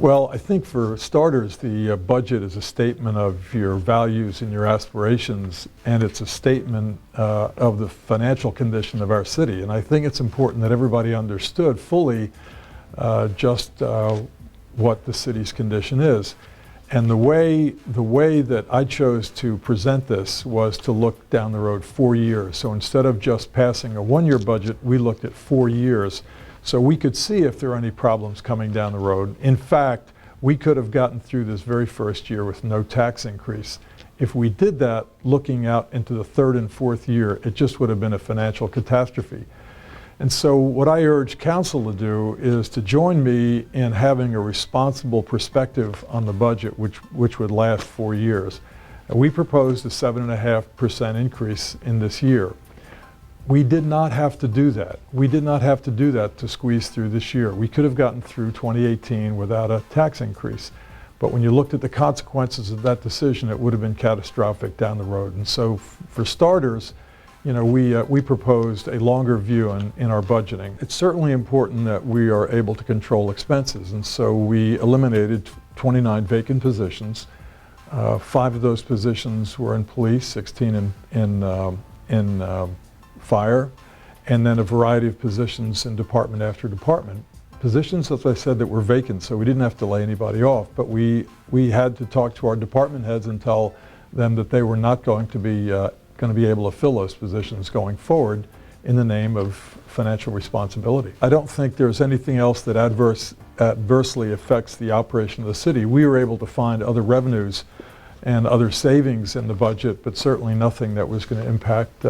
Well, I think for starters, the budget is a statement of your values and your aspirations, and it's a statement of the financial condition of our city. And I think it's important that everybody understood fully just what the city's condition is. And the way that I chose to present this was to look down the road 4 years. So instead of just passing a one-year budget, we looked at 4 years. So we could see if there are any problems coming down the road. In fact, we could have gotten through this very first year with no tax increase. If we did that, looking out into the third and fourth year, it just would have been a financial catastrophe. And so what I urge council to do is to join me in having a responsible perspective on the budget, which would last 4 years. And we proposed a 7.5% increase in this year. We did not have to do that. We did not have to do that to squeeze through this year. We could have gotten through 2018 without a tax increase. But when you looked at the consequences of that decision, it would have been catastrophic down the road. And so for starters, you know, we proposed a longer view in our budgeting. It's certainly important that we are able to control expenses. And so we eliminated 29 vacant positions. 5 of those positions were in police, 16 in fire, and then a variety of positions in department after department. Positions, as I said, that were vacant, so we didn't have to lay anybody off, but we had to talk to our department heads and tell them that they were not going to be able to fill those positions going forward in the name of financial responsibility. I don't think there's anything else that adversely affects the operation of the city. We were able to find other revenues and other savings in the budget, but certainly nothing that was going to impact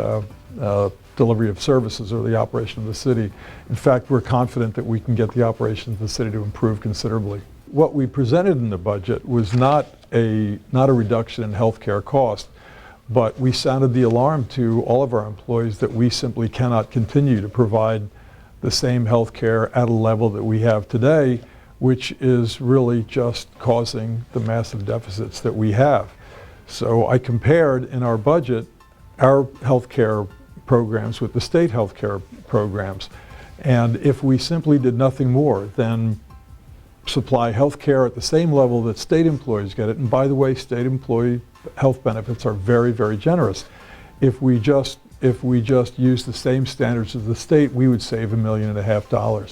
delivery of services or the operation of the city. In fact, we're confident that we can get the operation of the city to improve considerably. What we presented in the budget was not a reduction in health care cost, but we sounded the alarm to all of our employees that we simply cannot continue to provide the same health care at a level that we have today, which is really just causing the massive deficits that we have. So I compared in our budget our health care programs with the state health care programs. And if we simply did nothing more than supply health care at the same level that state employees get it, and by the way, state employee health benefits are very, very generous. If we just use the same standards as the state, we would save $1.5 million.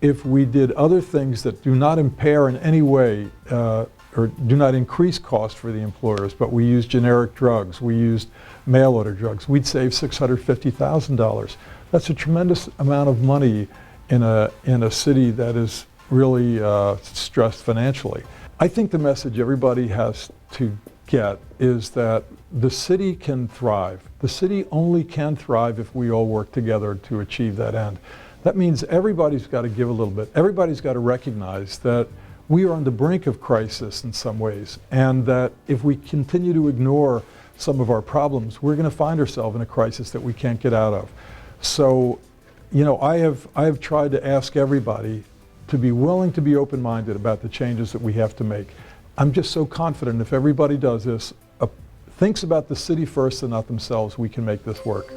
If we did other things that do not impair in any way or do not increase cost for the employers, but we use generic drugs, we used mail order drugs, we'd save $650,000. That's a tremendous amount of money in a city that is really stressed financially. I think the message everybody has to get is that the city can thrive. The city only can thrive if we all work together to achieve that end. That means everybody's got to give a little bit. Everybody's got to recognize that we are on the brink of crisis in some ways, and that if we continue to ignore some of our problems, we're going to find ourselves in a crisis that we can't get out of. So, you know, I have tried to ask everybody to be willing to be open-minded about the changes that we have to make. I'm just so confident if everybody does this, thinks about the city first and not themselves, we can make this work.